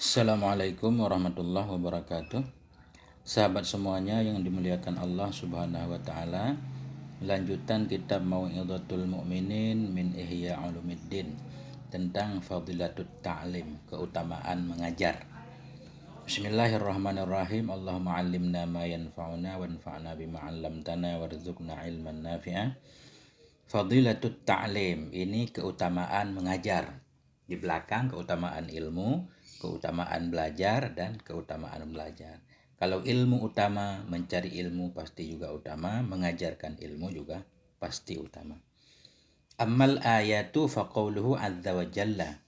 Assalamualaikum warahmatullahi wabarakatuh. Sahabat semuanya yang dimuliakan Allah Subhanahu wa taala. Lanjutan kitab Mau'izatul Mu'minin min Ihya Ulumuddin tentang Fadilatut Ta'lim, keutamaan mengajar. Bismillahirrahmanirrahim. Allahumma 'allimna ma yanfa'una wanfa'na bima 'allamtana warzuqna ilman nafi'a. Fadilatut Ta'lim, ini keutamaan mengajar. Di belakang keutamaan ilmu, keutamaan belajar, dan keutamaan belajar. Kalau ilmu utama, mencari ilmu pasti juga utama, mengajarkan ilmu juga pasti utama. Ammal ayatu faqauluhu azza wa jalla.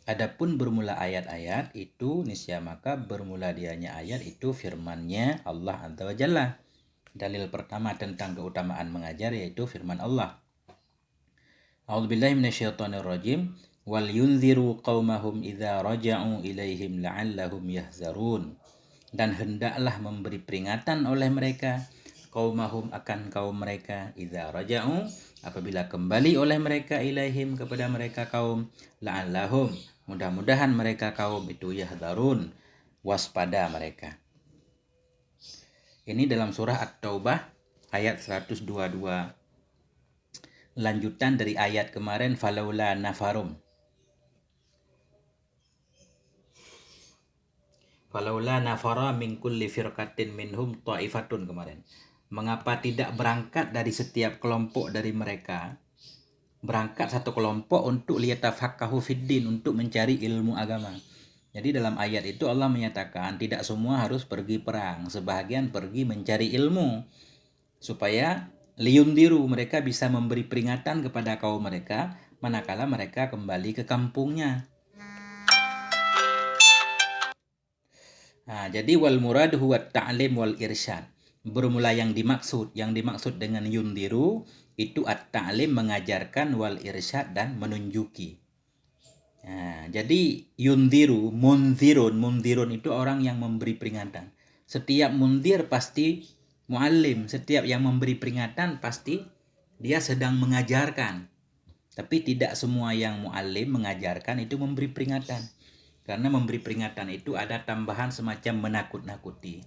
Adapun bermula ayat-ayat itu niscaya maka bermula dianya ayat itu firman-Nya Allah azza wa jalla. Dalil pertama tentang keutamaan mengajar yaitu firman Allah. A'udzubillahi minasyaitonirrajim. Wal yunziru qaumahum idza raja'u ilaihim la'allahum yahzarun. Dan hendaklah memberi peringatan oleh mereka qaumahum akan kaum mereka idza raja'u apabila kembali oleh mereka ilaihim kepada mereka kaum la'allahum mudah-mudahan mereka kaum itu yahzarun waspada mereka. Ini dalam surah At-Taubah ayat 122. Lanjutan dari ayat kemarin falaula nafarum. Falaula nafara min kulli firqatin minhum ta'ifatun kemarin. Mengapa tidak berangkat dari setiap kelompok dari mereka? Berangkat satu kelompok untuk liyatafaqahu fiddin, untuk mencari ilmu agama. Jadi dalam ayat itu Allah menyatakan tidak semua harus pergi perang, sebahagian pergi mencari ilmu supaya liyundiru, mereka bisa memberi peringatan kepada kaum mereka manakala mereka kembali ke kampungnya. Jadi wal murad huwa ta'lim wal irsyad. Bermula yang dimaksud dengan yundiru itu at-ta'lim, mengajarkan, wal irsyad, dan menunjuki. Jadi yundiru, munzirun itu orang yang memberi peringatan. Setiap munzir pasti muallim, setiap yang memberi peringatan pasti dia sedang mengajarkan. Tapi tidak semua yang muallim mengajarkan itu memberi peringatan. Karena memberi peringatan itu ada tambahan semacam menakut-nakuti.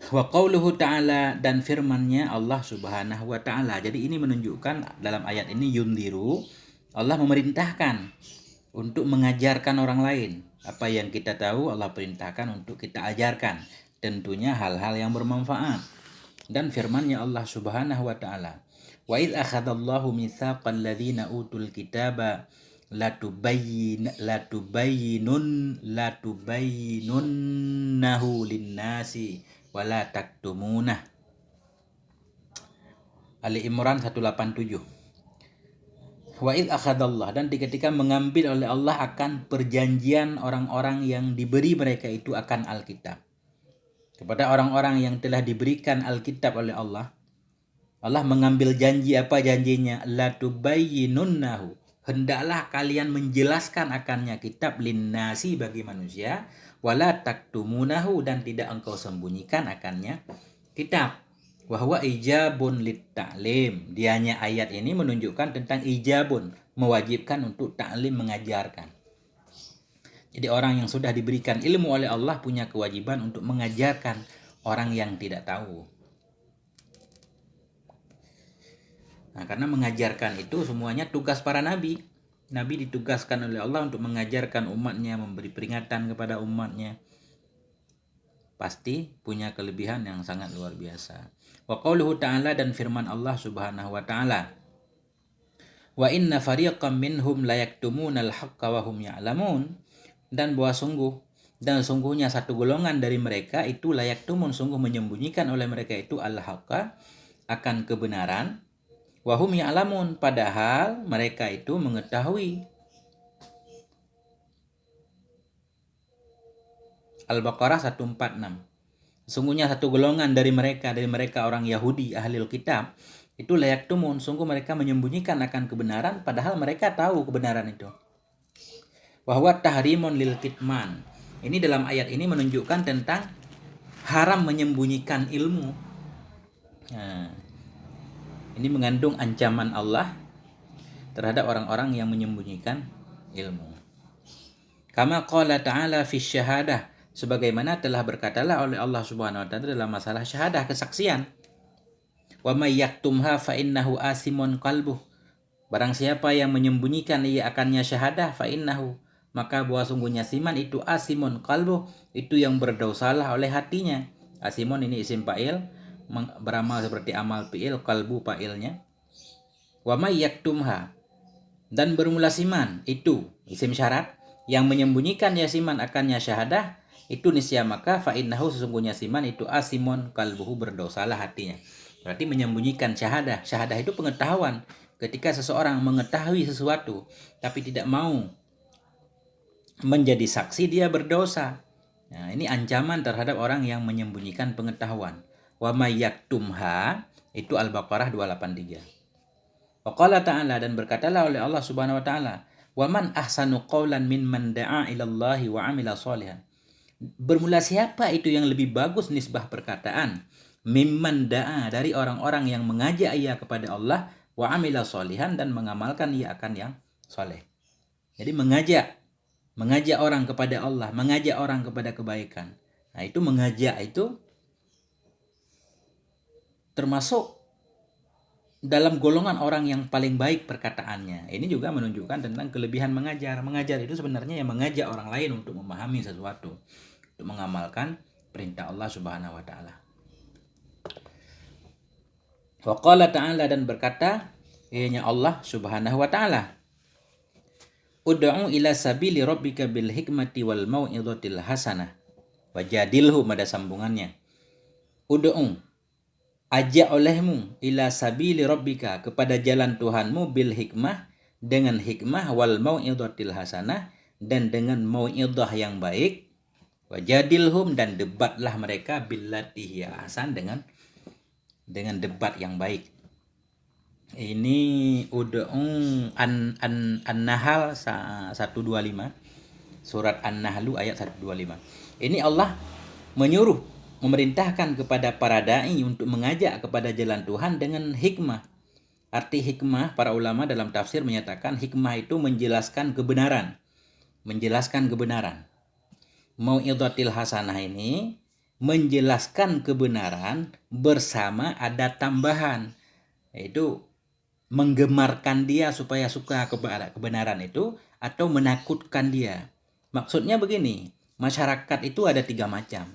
Wa qauluhu ta'ala, dan firman-Nya Allah Subhanahu wa taala. Jadi ini menunjukkan dalam ayat ini yundiru, Allah memerintahkan untuk mengajarkan orang lain. Apa yang kita tahu Allah perintahkan untuk kita ajarkan. Tentunya hal-hal yang bermanfaat. Dan firman-Nya Allah Subhanahu wa taala, wa idz akhadallahu mitsaqal ladzina utul kitaba latubayyinunnahu lin-nasi wala taktumunah. Ali Imran 187. Wa idz akhadallah, dan ketika mengambil oleh Allah akan perjanjian orang-orang yang diberi mereka itu akan Alkitab. Kepada orang-orang yang telah diberikan Alkitab oleh Allah, Allah mengambil janji. Apa janjinya? Latubayyinunnahu, hendaklah kalian menjelaskan akannya kitab linnasi, bagi manusia, wala taktumunahu, dan tidak engkau sembunyikan akannya kitab. Wa huwa ijabun lit-ta'lim. Dianya ayat ini menunjukkan tentang ijabun, mewajibkan untuk ta'lim, mengajarkan. Jadi orang yang sudah diberikan ilmu oleh Allah punya kewajiban untuk mengajarkan orang yang tidak tahu. Karena mengajarkan itu semuanya tugas para nabi. Nabi ditugaskan oleh Allah untuk mengajarkan umatnya, memberi peringatan kepada umatnya. Pasti punya kelebihan yang sangat luar biasa. Wa qauluhu ta'ala, dan firman Allah Subhanahu wa ta'ala, wa inna fariqam minhum la yaktumunal haqqa wa hum ya'lamun. Dan sungguhnya satu golongan dari mereka itu layak tumun, sungguh menyembunyikan oleh mereka itu al-haqqa, akan kebenaran, wahum ya'lamun, padahal mereka itu mengetahui. Al-Baqarah 146. Sungguhnya satu golongan dari mereka orang Yahudi ahlul kitab itu layak tumun, sungguh mereka menyembunyikan akan kebenaran padahal mereka tahu kebenaran itu. Wa huwa tahrimun lil kitman. Ini dalam ayat ini menunjukkan tentang haram menyembunyikan ilmu. Ini mengandung ancaman Allah terhadap orang-orang yang menyembunyikan ilmu. Kama qala ta'ala fi syahadah, sebagaimana telah berkatalah oleh Allah Subhanahu wa taala dalam masalah syahadah, kesaksian. Wa may yaktumha fa innahu asimun qalbuh. Barang siapa yang menyembunyikan ia akannya syahadah, fa innahu, maka bahwa sungguhnya siman itu asimun qalbuh, itu yang berdosalah oleh hatinya. Asimun ini isim fa'il, beramal seperti amal fi'il, qalbu fa'ilnya. Wa may yaktumha, dan bermula siman itu isim syarat, yang menyembunyikan ya siman akannya syahadah, itu nisya maka fa innahu, sesungguhnya siman itu asimun qalbuhu, berdosalah hatinya. Berarti menyembunyikan syahadah. Syahadah itu pengetahuan. Ketika seseorang mengetahui sesuatu tapi tidak mau menjadi saksi, dia berdosa. Nah, ini ancaman terhadap orang yang menyembunyikan pengetahuan. Wa may yaktumha, itu Al-Baqarah 283. Wa qala ta'ala, dan berkatalah oleh Allah Subhanahu wa taala, wa man ahsanu qawlan mimman da'a ilallahi wa amila sholihan. Bermula siapa itu yang lebih bagus nisbah perkataan, mimman da'a, dari orang-orang yang mengajak ia kepada Allah, wa amila sholihan, dan mengamalkan ia akan yang soleh. Jadi mengajak orang kepada Allah, mengajak orang kepada kebaikan. Nah, itu mengajak itu termasuk dalam golongan orang yang paling baik perkataannya. Ini juga menunjukkan tentang kelebihan mengajar. Mengajar itu sebenarnya yang mengajak orang lain untuk memahami sesuatu, untuk mengamalkan perintah Allah Subhanahu wa taala. Wa qala ta'ala, dan berkata ianya Allah Subhanahu wa taala, ud'u ila sabili rabbika bil hikmati wal mau'izatil hasanah wajadilhum, ada sambungannya. Ud'u, ajak olehmu, ila sabili rabbika, kepada jalan Tuhanmu, bil hikmah, dengan hikmah, wal mau'izatil hasanah, dan dengan mau'izah yang baik, wajadilhum, dan debatlah mereka, billati hiya ahsan, dengan debat yang baik. Ini ud'u An-Nahl 125, surat An-Nahlu ayat 125. Ini Allah memerintahkan kepada para da'i untuk mengajak kepada jalan Tuhan dengan hikmah. Arti hikmah, para ulama dalam tafsir menyatakan hikmah itu menjelaskan kebenaran. Mau'izatil hasanah ini menjelaskan kebenaran bersama ada tambahan, yaitu menggemarkan dia supaya suka kepada kebenaran itu, atau menakutkan dia. Maksudnya begini, masyarakat itu ada 3 macam.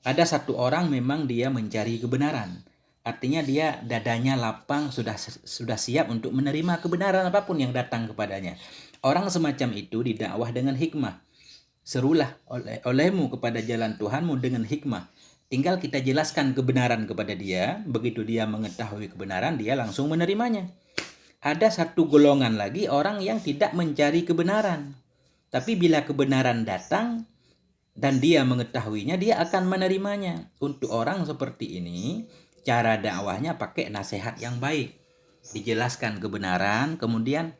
Ada satu orang memang dia mencari kebenaran. Artinya dia dadanya lapang, sudah siap untuk menerima kebenaran apapun yang datang kepadanya. Orang semacam itu didakwah dengan hikmah. Serulah olehmu kepada jalan Tuhanmu dengan hikmah. Tinggal kita jelaskan kebenaran kepada dia, begitu dia mengetahui kebenaran, dia langsung menerimanya. Ada satu golongan lagi orang yang tidak mencari kebenaran. Tapi bila kebenaran datang dan dia mengetahuinya, dia akan menerimanya. Untuk orang seperti ini, cara dakwahnya pakai nasihat yang baik. Dijelaskan kebenaran, kemudian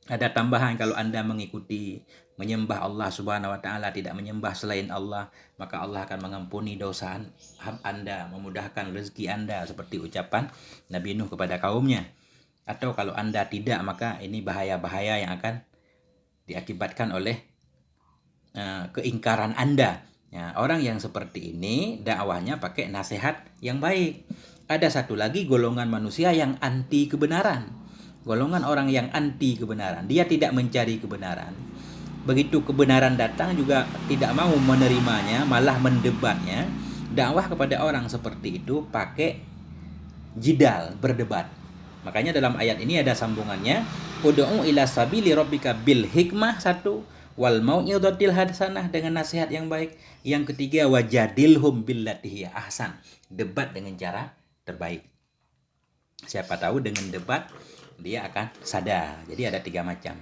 ada tambahan, kalau Anda mengikuti menyembah Allah Subhanahu wa taala, tidak menyembah selain Allah, maka Allah akan mengampuni dosa Anda, memudahkan rezeki Anda, seperti ucapan Nabi Nuh kepada kaumnya. Atau kalau Anda tidak, maka ini bahaya-bahaya yang akan diakibatkan oleh keingkaran Anda. Ya, orang yang seperti ini dakwahnya pakai nasihat yang baik. Ada satu lagi golongan manusia yang anti kebenaran. Golongan orang yang anti kebenaran, dia tidak mencari kebenaran. Begitu kebenaran datang juga tidak mau menerimanya, malah mendebatnya. Dakwah kepada orang seperti itu pakai jidal, berdebat. Makanya dalam ayat ini ada sambungannya, ud'u ila sabili rabbika bil hikmah, satu, wal mau'izatil hasanah, dengan nasihat yang baik. Yang ketiga, wajadilhum billati hiya ahsan, debat dengan cara terbaik. Siapa tahu dengan debat dia akan sadar. Jadi ada 3 macam.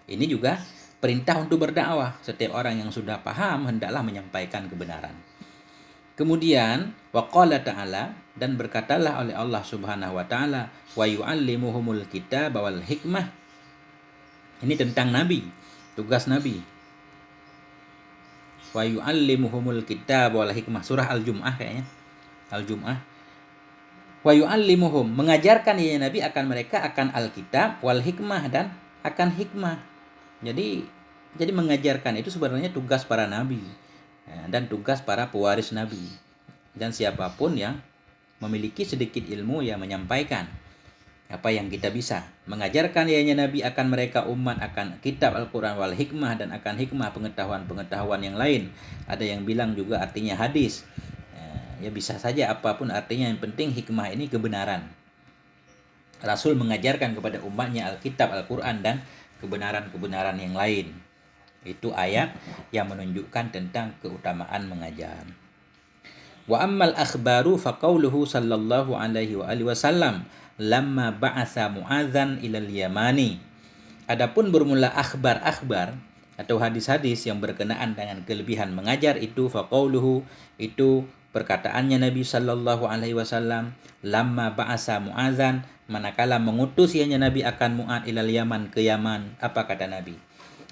Ini juga perintah untuk berdakwah. Setiap orang yang sudah paham hendaklah menyampaikan kebenaran. Kemudian waqala ta'ala, dan berkatalah oleh Allah Subhanahu wa taala, wa yu'allimuhumul kitaba wal hikmah. Ini tentang nabi, tugas nabi. Wa yu'allimuhumul kitaba wal hikmah, surah Al-Jumu'ah kayaknya. Al-Jumu'ah Wa yu'allimuhum, mengajarkan ya Nabi akan mereka akan Alkitab wal hikmah, dan akan hikmah. Jadi mengajarkan itu sebenarnya tugas para nabi, dan tugas para pewaris nabi, dan siapapun yang memiliki sedikit ilmu ya menyampaikan apa yang kita bisa. Mengajarkan ya Nabi akan mereka umat akan kitab Al-Quran wal hikmah, dan akan hikmah, pengetahuan-pengetahuan yang lain. Ada yang bilang juga artinya hadis. Ya bisa saja apapun artinya, yang penting hikmah ini kebenaran. Rasul mengajarkan kepada umatnya Alkitab, Al-Quran, dan kebenaran-kebenaran yang lain. Itu ayat yang menunjukkan tentang keutamaan mengajar. Wa ammal akhbaru faqauluhu sallallahu alaihi wa alihi wasallam lamma ba'atha Mu'adzan ilal Yamani. Adapun bermula akhbar-akhbar atau hadis-hadis yang berkenaan dengan kelebihan mengajar itu faqauluhu, itu perkataannya Nabi sallallahu alaihi wasallam, lamma ba'atha Mu'adzan, manakala mengutus ianya Nabi akan Mu'adz ilal Yaman, ke Yaman. Apa kata Nabi?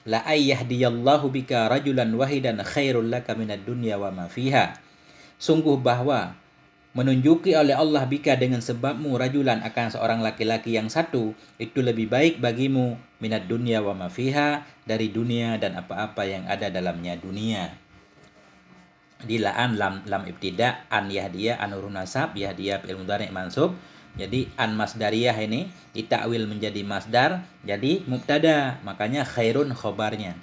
La ayyahdiyallahu bika rajulan wahidan khairul laka minad dunya wa ma fiha. Sungguh bahwa menunjuki oleh Allah bika, dengan sebabmu, rajulan, akan seorang laki-laki yang satu, itu lebih baik bagimu, minad dunya wa ma fiha, dari dunia dan apa-apa yang ada dalamnya dunia. Di laan lam ibtida, an yahdiyah, an urun nasab, yahdiyah fi'il mudhari' mansub. Jadi an masdariyah ini ditakwil menjadi masdar, jadi mubtada, makanya khairun khobarnya.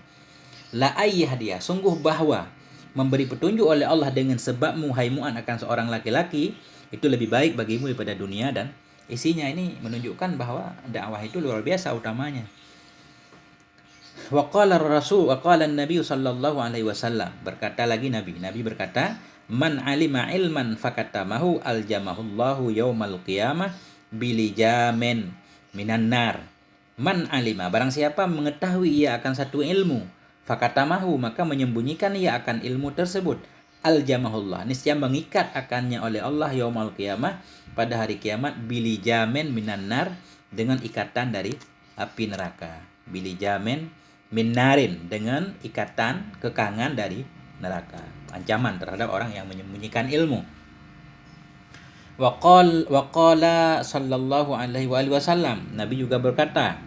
La ayyahdiyah, sungguh bahwa memberi petunjuk oleh Allah dengan sebabmu hai Mu'adz akan seorang laki-laki, itu lebih baik bagimu daripada dunia dan isinya. Ini menunjukkan bahwa dakwah itu luar biasa utamanya. Wa qala Rasul wa qala Nabi sallallahu alaihi wasallam, berkata lagi Nabi berkata, man alima ilman fakatamahu aljamahullahu yaumal qiyamah bilijamin minan nar. Man alima, barang siapa mengetahui ia akan satu ilmu, fakatamahu, maka menyembunyikan ia akan ilmu tersebut, aljamahullah, niscaya mengikat akannya oleh Allah yaumal qiyamah, pada hari kiamat, bilijamin minan nar, dengan ikatan dari api neraka. Bilijamin minarin, dengan ikatan kekangan dari neraka, ancaman terhadap orang yang menyembunyikan ilmu. Wa qala sallallahu alaihi wasallam, Nabi juga berkata,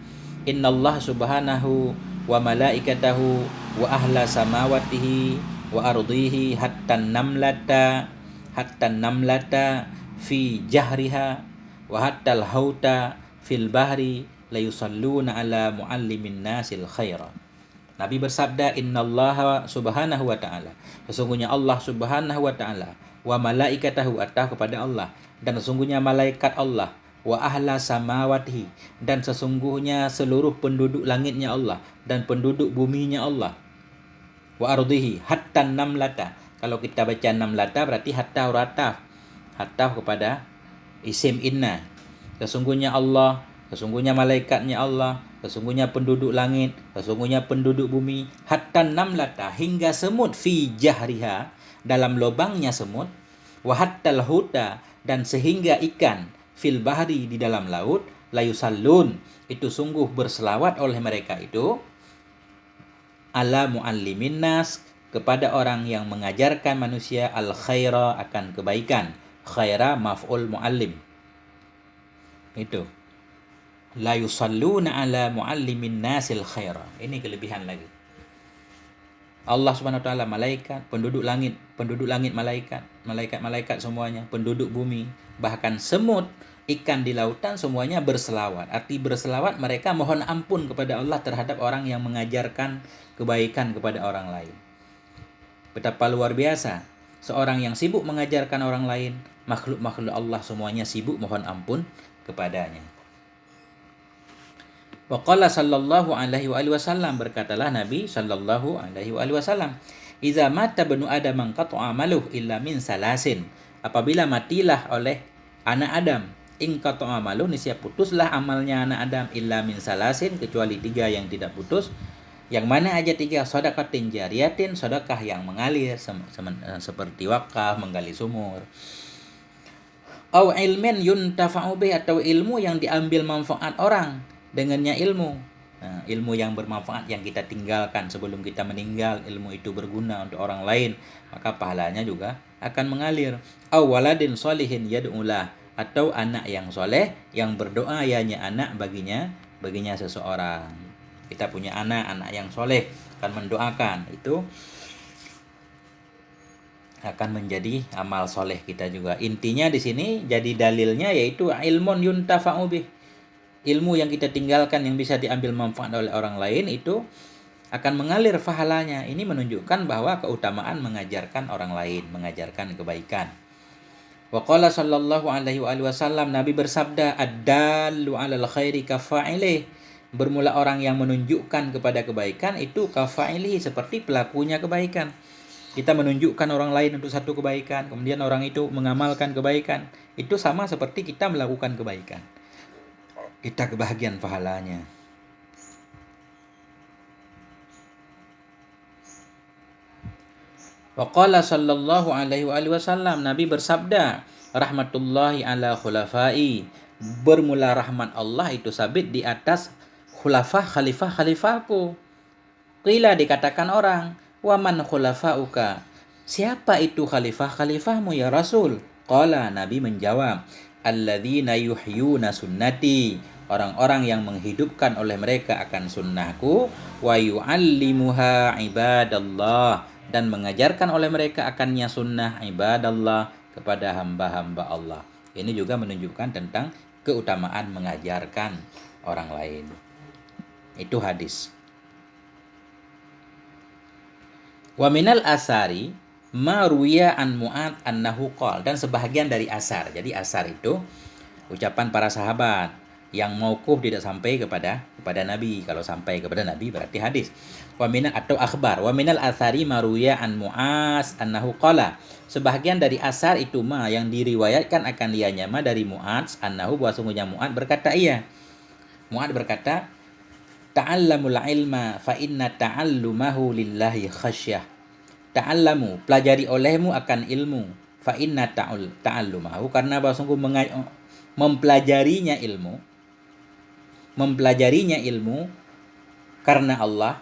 innallaha subhanahu wa malaikatahu wa ahla samawatihi wa ardihi hatta namlata fi jahriha wa hatta al-hauta fil bahri la yusalluna ala muallimin nasil khaira. Nabi bersabda, innallaha subhanahu wa ta'ala, sesungguhnya Allah subhanahu wa ta'ala, wa malaikatahu, atau kepada Allah, dan sesungguhnya malaikat Allah, wa ahla samawatihi, dan sesungguhnya seluruh penduduk langitnya Allah dan penduduk buminya Allah, wa ardihi hatta namlata. Kalau kita baca namlata berarti hatta rataf, hatta kepada isim inna. Sesungguhnya Allah, sesungguhnya malaikatnya Allah, sesungguhnya penduduk langit, sesungguhnya penduduk bumi, hatta namlata, hingga semut, fi jahriha, dalam lubangnya semut, wa hattal huta, dan sehingga ikan, fil bahri, di dalam laut, la yusallun, itu sungguh berselawat oleh mereka itu, ala muallimin nas, kepada orang yang mengajarkan manusia, al khaira, akan kebaikan. Khaira maf'ul muallim. Itu la yusalluna ala muallimin nasil khaira. Ini kelebihan lagi. Allah Subhanahu wa taala, malaikat, penduduk langit malaikat semuanya, penduduk bumi, bahkan semut, ikan di lautan, semuanya berselawat. Arti berselawat, mereka mohon ampun kepada Allah terhadap orang yang mengajarkan kebaikan kepada orang lain. Betapa luar biasa seorang yang sibuk mengajarkan orang lain, makhluk-makhluk Allah semuanya sibuk mohon ampun kepadanya. Wa qala sallallahu alaihi wasallam, berkatalah Nabi sallallahu alaihi wasallam, iza mata banu adam qata'a amaluh illa min salasin, apabila matilah oleh anak Adam, in qata'a amaluh, niscaya putuslah amalnya anak Adam, illa min salasin, kecuali 3 yang tidak putus. Yang mana aja 3? Shadaqatin jariyatin, sedekah yang mengalir, seperti wakaf, menggali sumur. Au ilmin yuntafa'u bih, atau ilmu yang diambil manfaat orang dengannya ilmu. Nah, ilmu yang bermanfaat yang kita tinggalkan sebelum kita meninggal, ilmu itu berguna untuk orang lain, maka pahalanya juga akan mengalir. Aw waladin sholihin yad'ulah, atau anak yang soleh yang berdoa ianya anak baginya seseorang. Kita punya anak yang soleh akan mendoakan, itu akan menjadi amal soleh kita juga. Intinya di sini jadi dalilnya yaitu ilmun yuntafa'u bih. Ilmu yang kita tinggalkan yang bisa diambil manfaat oleh orang lain itu akan mengalir pahalanya. Ini menunjukkan bahwa keutamaan mengajarkan orang lain, mengajarkan kebaikan. Wa qala sallallahu alaihi wasallam, Nabi bersabda, ad-dallu 'alal khairi kafa'ilih. Bermula orang yang menunjukkan kepada kebaikan itu kafa'ilih, seperti pelakunya kebaikan. Kita menunjukkan orang lain untuk satu kebaikan, kemudian orang itu mengamalkan kebaikan. Itu sama seperti kita melakukan kebaikan. Kita kebahagiaan pahalanya. Wa qala sallallahu alaihi wasallam, Nabi bersabda, rahmatullahi ala khulafai. Bermula rahmat Allah itu sabit di atas khalifahku. Qila, dikatakan orang, wa man khulafauka? Siapa itu khalifahmu ya Rasul? Qala, Nabi menjawab, alladzina yuhyuna sunnati. Orang-orang yang menghidupkan oleh mereka akan sunnahku, wa yu'allimuha ibadallah, dan mengajarkan oleh mereka akannya sunnah ibadallah kepada hamba-hamba Allah. Ini juga menunjukkan tentang keutamaan mengajarkan orang lain. Itu hadis. Wa minal asari ma ruwiya an Mu'ad annahu qala, dan sebahagian dari asar. Jadi asar itu ucapan para sahabat yang mauquf tidak sampai kepada Nabi. Kalau sampai kepada Nabi berarti hadis. Wa minal atau akhbar. Wa minal asari ma ruwiya an Mu'az annahu qala. Sebahagian dari asar itu ma yang diriwayatkan akan ianya ma dari Mu'az annahu, bahwa sungguhnya Mu'ad berkata ia. Mu'ad berkata, ta'allamul ilma fa inna ta'allumahu lillahi khasyah. Ta'allamu, pelajari olehmu akan ilmu, fa inna ta'allumahu, karena bahwa sungguh mempelajarinya ilmu karena Allah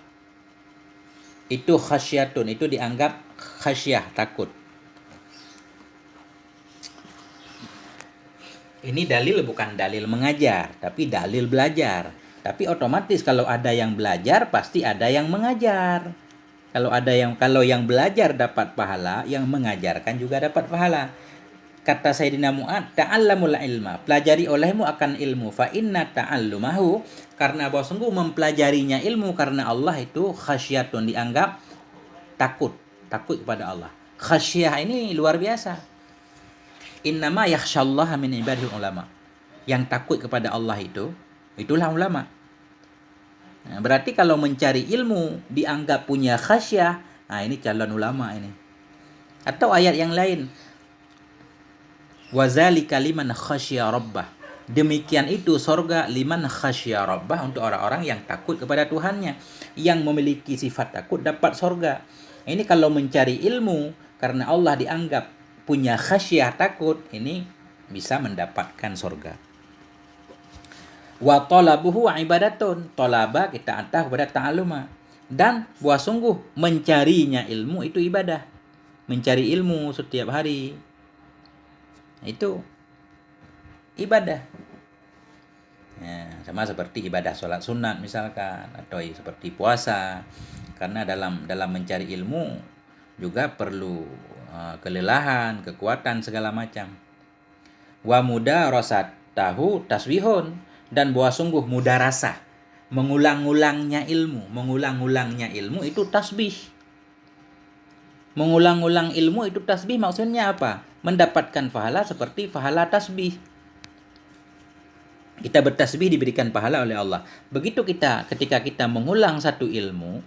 itu khasyatun, itu dianggap khasyah, takut. Ini dalil bukan dalil mengajar, tapi dalil belajar. Tapi otomatis kalau ada yang belajar pasti ada yang mengajar. Kalau yang belajar dapat pahala, yang mengajarkan juga dapat pahala. Kata Sayyidina Mu'ad, ta'allamul ilma, pelajari olehmu akan ilmu, fa inna ta'allumahu, karena bahwa sungguh mempelajarinya ilmu karena Allah itu khasyatun, dianggap takut kepada Allah. Khasyah ini luar biasa. Innama yakhsyallaha min ibadil ulama. Yang takut kepada Allah itulah ulama. Nah, berarti kalau mencari ilmu dianggap punya khasyah, nah ini calon ulama ini. Atau ayat yang lain, wazalika liman khasya rabbah. Demikian itu sorga liman khasya rabbah, untuk orang-orang yang takut kepada Tuhannya, yang memiliki sifat takut dapat sorga. Ini kalau mencari ilmu karena Allah dianggap punya khasyah, takut, ini bisa mendapatkan sorga. Wa talabuhu ibadatun, talaba kita antah kepada ta'aluma, dan buah sungguh mencarinya ilmu itu ibadah. Mencari ilmu setiap hari itu ibadah. Ya, sama seperti ibadah sholat sunat misalkan, atau seperti puasa. Karena dalam mencari ilmu juga perlu kelelahan, kekuatan segala macam. Wa mudarasatahu tasbihun, dan bahwa sungguh mudarasah, mengulang-ulangnya ilmu itu tasbih. Mengulang-ulang ilmu itu tasbih, maksudnya apa? Mendapatkan pahala seperti pahala tasbih. Kita bertasbih diberikan pahala oleh Allah. Begitu ketika kita mengulang satu ilmu,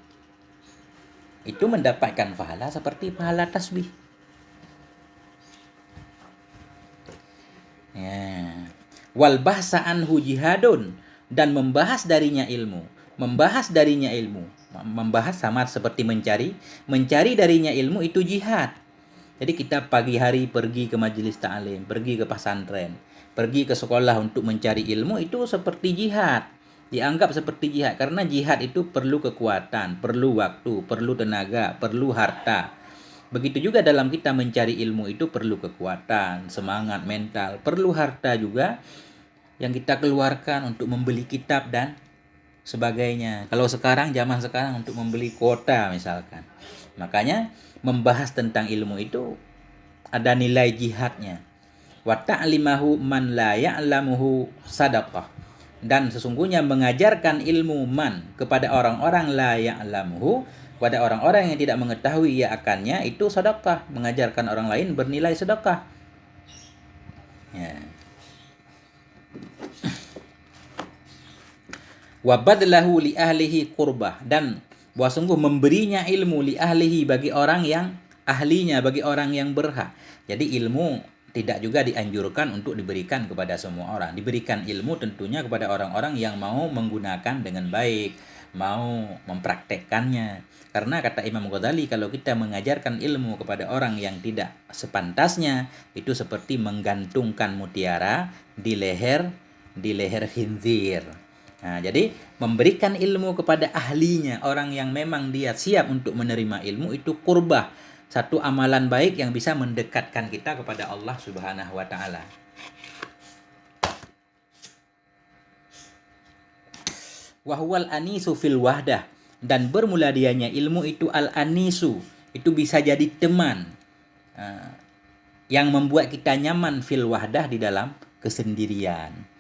itu mendapatkan pahala seperti pahala tasbih. Ya. Wal bahsa anhu jihadun, dan membahas darinya ilmu. Membahas sama seperti mencari darinya ilmu itu jihad. Jadi kita pagi hari pergi ke majelis ta'lim, pergi ke pesantren, pergi ke sekolah untuk mencari ilmu, itu seperti jihad. Dianggap seperti jihad karena jihad itu perlu kekuatan, perlu waktu, perlu tenaga, perlu harta. Begitu juga dalam kita mencari ilmu itu perlu kekuatan, semangat mental, perlu harta juga yang kita keluarkan untuk membeli kitab dan sebagainya. Kalau sekarang, zaman sekarang, untuk membeli kuota misalkan. Makanya membahas tentang ilmu itu ada nilai jihadnya. Wa ta'limahu man la ya'lamuhu sadaqah. Dan sesungguhnya mengajarkan ilmu man kepada orang-orang la ya'lamuhu, pada orang-orang yang tidak mengetahui ia akannya, itu sedekah. Mengajarkan orang lain bernilai sedekah. Ya. Wa badlahu li ahlihi qurbah, dan bahwa sungguh memberinya ilmu li ahlihi bagi orang yang ahlinya, bagi orang yang berhak. Jadi ilmu tidak juga dianjurkan untuk diberikan kepada semua orang. Diberikan ilmu tentunya kepada orang-orang yang mau menggunakan dengan baik, mau mempraktekkannya. Karena kata Imam Ghazali, kalau kita mengajarkan ilmu kepada orang yang tidak sepantasnya, itu seperti menggantungkan mutiara di leher khinzir. Nah, jadi memberikan ilmu kepada ahlinya, orang yang memang dia siap untuk menerima ilmu, itu qurbah, satu amalan baik yang bisa mendekatkan kita kepada Allah Subhanahu wa taala. Wa huwal anisu fil wahdah, dan bermula dianya ilmu itu al anisu, itu bisa jadi teman yang membuat kita nyaman fil wahdah, di dalam kesendirian.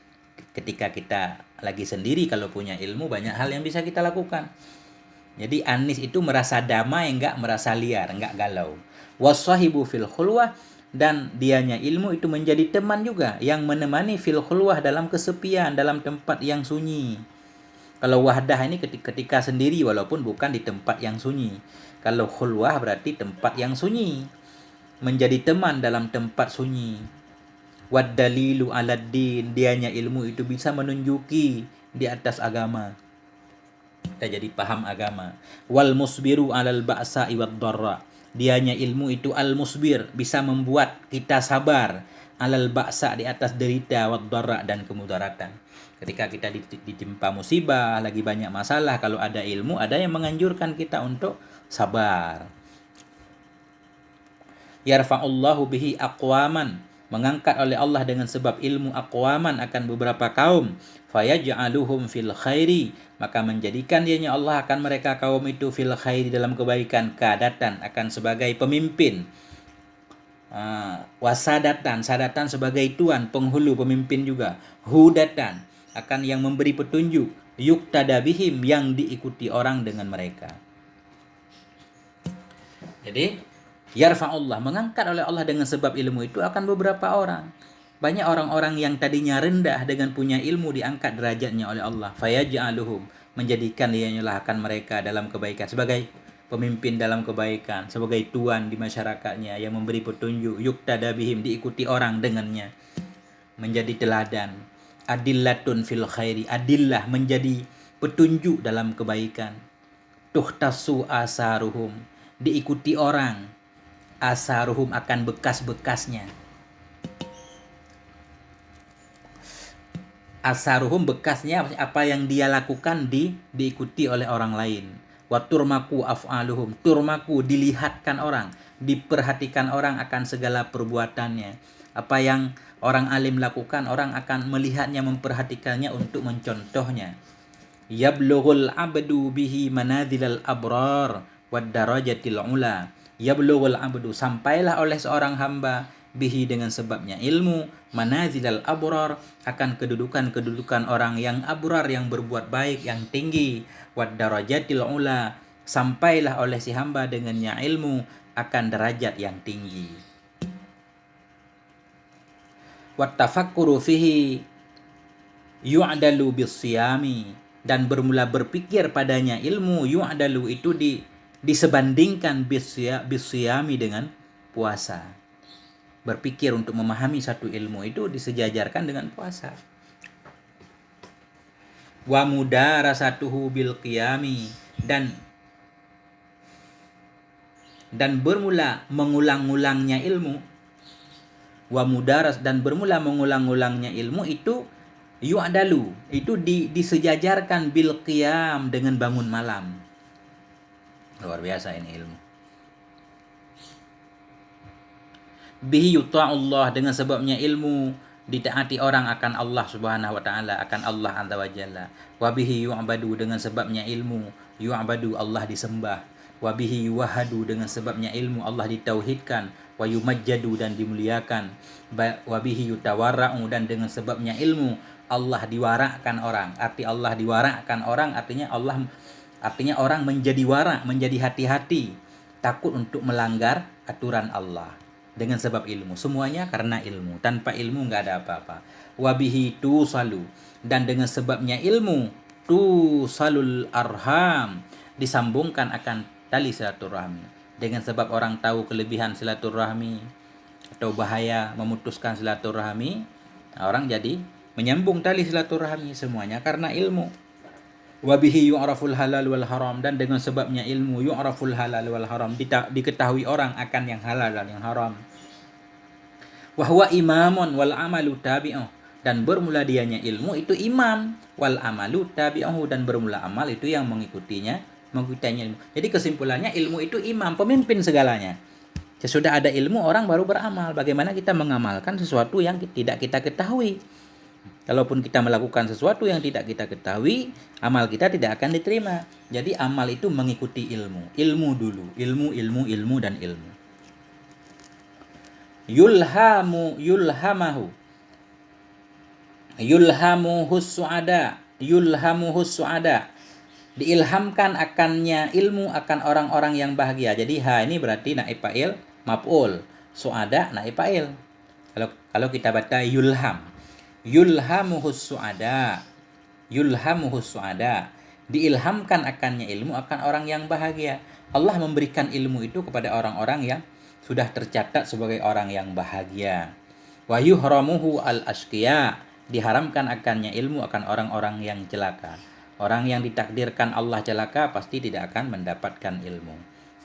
Ketika kita lagi sendiri, kalau punya ilmu, banyak hal yang bisa kita lakukan. Jadi anis itu merasa damai, enggak merasa liar, enggak galau. Wasahibu fil khulwah, dan dianya ilmu itu menjadi teman juga yang menemani fil khulwah, dalam kesepian, dalam tempat yang sunyi. Kalau wahdah ini ketika sendiri, walaupun bukan di tempat yang sunyi. Kalau khulwah berarti tempat yang sunyi, menjadi teman dalam tempat sunyi. Wad dalilu alad din, dianya ilmu itu bisa menunjuki di atas agama, kita jadi paham agama. Wal musbiru alal ba'sa'i wad dharra, dianya ilmu itu al musbir, bisa membuat kita sabar, alal ba'sa, di atas derita, wad dharra, dan kemudaratan. Ketika kita ditimpa musibah, lagi banyak masalah, kalau ada ilmu, ada yang menganjurkan kita untuk sabar. Yarfa'ullahu bihi aqwaman, mengangkat oleh Allah dengan sebab ilmu aqwaman, akan beberapa kaum. Fayaj'aluhum fil khairi, maka menjadikan dianya Allah akan mereka kaum itu fil khairi, dalam kebaikan, kadatan, akan sebagai pemimpin. Wasadatan, sadatan sebagai tuan, penghulu, pemimpin juga. Hudatan, akan yang memberi petunjuk. Yuktada bihim, yang diikuti orang dengan mereka. Jadi yarfa'ullah, mengangkat oleh Allah dengan sebab ilmu itu akan beberapa orang. Banyak orang-orang yang tadinya rendah, dengan punya ilmu diangkat derajatnya oleh Allah. Fayaj'aluhum, menjadikan dia nyelahkan mereka dalam kebaikan, sebagai pemimpin dalam kebaikan, sebagai tuan di masyarakatnya yang memberi petunjuk. Yuktada bihim, diikuti orang dengannya, menjadi teladan. Adillatun fil khairi, adillah, menjadi petunjuk dalam kebaikan. Tuhtasu asaruhum, diikuti orang, asaruhum, akan bekas-bekasnya. Asaruhum, bekasnya, apa yang dia lakukan diikuti oleh orang lain. Wa turmaku af'aluhum, turmaku, dilihatkan orang, diperhatikan orang akan segala perbuatannya. Apa yang orang alim lakukan, orang akan melihatnya, memperhatikannya untuk mencontohnya. Yablughul abdu bihi manazilal abrar wad darajatil ula. Yablughul abdu, sampailah oleh seorang hamba, bihi, dengan sebabnya ilmu, manazilal abrar, akan kedudukan-kedudukan orang yang abrar, yang berbuat baik, yang tinggi. Wad darajatil ula, sampailah oleh si hamba dengannya ilmu akan derajat yang tinggi. Wat tafakkuru fihi yu'dalu bisyami, dan bermula berpikir padanya ilmu, yu'dalu itu disebandingkan bisyami, dengan puasa. Berpikir untuk memahami satu ilmu itu disejajarkan dengan puasa. Wa mudarasatuhu bil qiyami, dan bermula mengulang-ulangnya ilmu. Wa mudaras, dan bermula mengulang-ulangnya ilmu itu yu'dalu, itu disejajarkan bil qiyam, dengan bangun malam. Luar biasa ini ilmu. Bihi yuta'ullah, dengan sebabnya ilmu ditaati orang akan Allah Subhanahu wa taala, akan Allah azza wa jalla. Wa bihi yu'badu, dengan sebabnya ilmu yu'badu, Allah disembah. Wa bihi yuwahhadu, dengan sebabnya ilmu Allah ditauhidkan. Wa yumajjadu, dan dimuliakan. Wa bihi yutawarra'u, dan dengan sebabnya ilmu Allah diwarakkan orang. Arti Allah diwarakkan orang artinya orang menjadi wara, menjadi hati-hati, takut untuk melanggar aturan Allah dengan sebab ilmu. Semuanya karena ilmu. Tanpa ilmu nggak ada apa-apa. Wabihi tusalu, dan dengan sebabnya ilmu tusalul arham, disambungkan akan tali silaturahmi. Dengan sebab orang tahu kelebihan silaturahmi atau bahaya memutuskan silaturahmi, orang jadi menyambung tali silaturahmi, semuanya karena ilmu. Wabihi yu'raful halal wal haram, dan dengan sebabnya ilmu yu'raful halal wal haram, diketahui orang akan yang halal dan yang haram. Wa huwa imamun wal amalu tabi'uh, dan bermula dianya ilmu itu imam, wal amalu tabi'uh, dan bermula amal itu yang mengikutinya ilmu. Jadi kesimpulannya ilmu itu imam, pemimpin segalanya. Sesudah ada ilmu orang baru beramal. Bagaimana kita mengamalkan sesuatu yang tidak kita ketahui? Kalaupun kita melakukan sesuatu yang tidak kita ketahui, amal kita tidak akan diterima. Jadi amal itu mengikuti ilmu. Ilmu dulu. Ilmu, dan ilmu. Yulhamuhus su'ada. Diilhamkan akannya ilmu akan orang-orang yang bahagia. Jadi ini berarti naib fa'il maf'ul. Su'ada naib fa'il. Kalau kita baca yulham. Yulhamuhus su'ada, diilhamkan akannya ilmu akan orang yang bahagia. Allah memberikan ilmu itu kepada orang-orang yang sudah tercatat sebagai orang yang bahagia. Wa yuhramuhu al-ashqiya, diharamkan akannya ilmu akan orang-orang yang celaka. Orang yang ditakdirkan Allah celaka pasti tidak akan mendapatkan ilmu.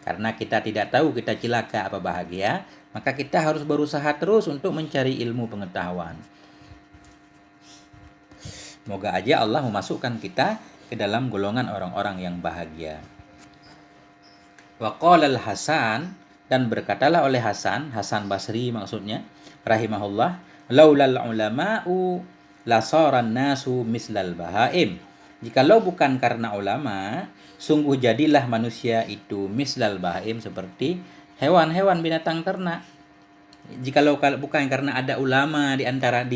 Karena kita tidak tahu kita celaka apa bahagia, maka kita harus berusaha terus untuk mencari ilmu pengetahuan. Moga aja Allah memasukkan kita ke dalam golongan orang-orang yang bahagia. Wa qala al-Hasan, dan berkatalah oleh Hasan Basri maksudnya, rahimahullah, laulal ulama'u lasaran nasu mislal bahaim. Jikalau bukan karena ulama, sungguh jadilah manusia itu mislal bahaim, seperti hewan-hewan binatang ternak. Jikalau bukan karena ada ulama di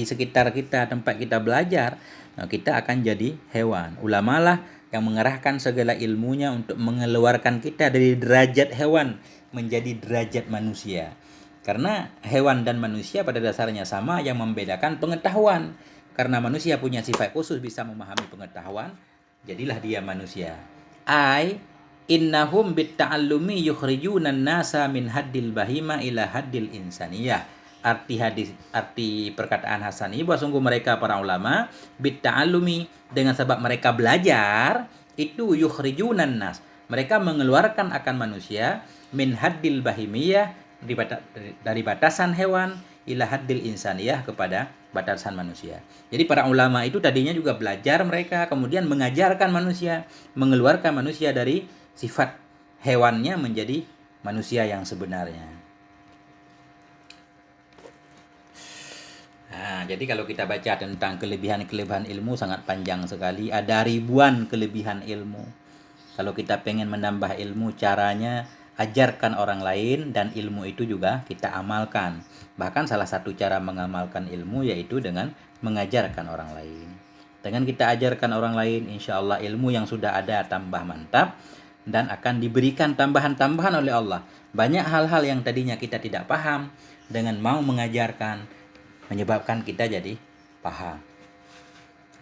sekitar kita, tempat kita belajar, kita akan jadi hewan. Ulama lah yang mengarahkan segala ilmunya untuk mengeluarkan kita dari derajat hewan menjadi derajat manusia. Karena hewan dan manusia pada dasarnya sama, yang membedakan pengetahuan. Karena manusia punya sifat khusus bisa memahami pengetahuan, jadilah dia manusia. Innahum bitta'allumi yukhrijunan nasa min haddil bahima ila haddil insaniyah. Arti perkataan Hasan ini bahwa sungguh mereka para ulama bitta'allumi, dengan sebab mereka belajar itu yukhrijunan nas, mereka mengeluarkan akan manusia min haddil bahimiyah, dari batasan hewan, ila haddil insaniyah, kepada batasan manusia. Jadi para ulama itu tadinya juga belajar mereka, kemudian mengajarkan manusia, mengeluarkan manusia dari sifat hewannya menjadi manusia yang sebenarnya. Jadi kalau kita baca tentang kelebihan-kelebihan ilmu sangat panjang sekali. Ada ribuan kelebihan ilmu. Kalau kita pengen menambah ilmu, caranya ajarkan orang lain, dan ilmu itu juga kita amalkan. Bahkan salah satu cara mengamalkan ilmu yaitu dengan mengajarkan orang lain. Dengan kita ajarkan orang lain, insya Allah ilmu yang sudah ada tambah mantap, dan akan diberikan tambahan-tambahan oleh Allah. Banyak hal-hal yang tadinya kita tidak paham, dengan mau mengajarkan menyebabkan kita jadi paham.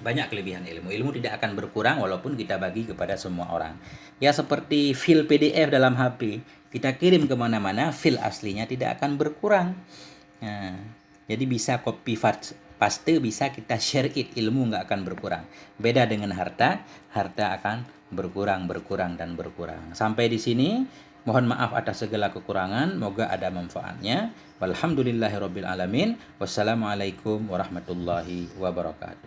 Banyak kelebihan ilmu. Ilmu tidak akan berkurang walaupun kita bagi kepada semua orang. Ya seperti file PDF dalam HP, kita kirim kemana-mana, file aslinya tidak akan berkurang. Jadi bisa copy paste, bisa kita share it, ilmu nggak akan berkurang. Beda dengan harta akan berkurang. Sampai di sini, mohon maaf atas segala kekurangan, moga ada manfaatnya. Walhamdulillahirabbil alamin. Wassalamualaikum warahmatullahi wabarakatuh.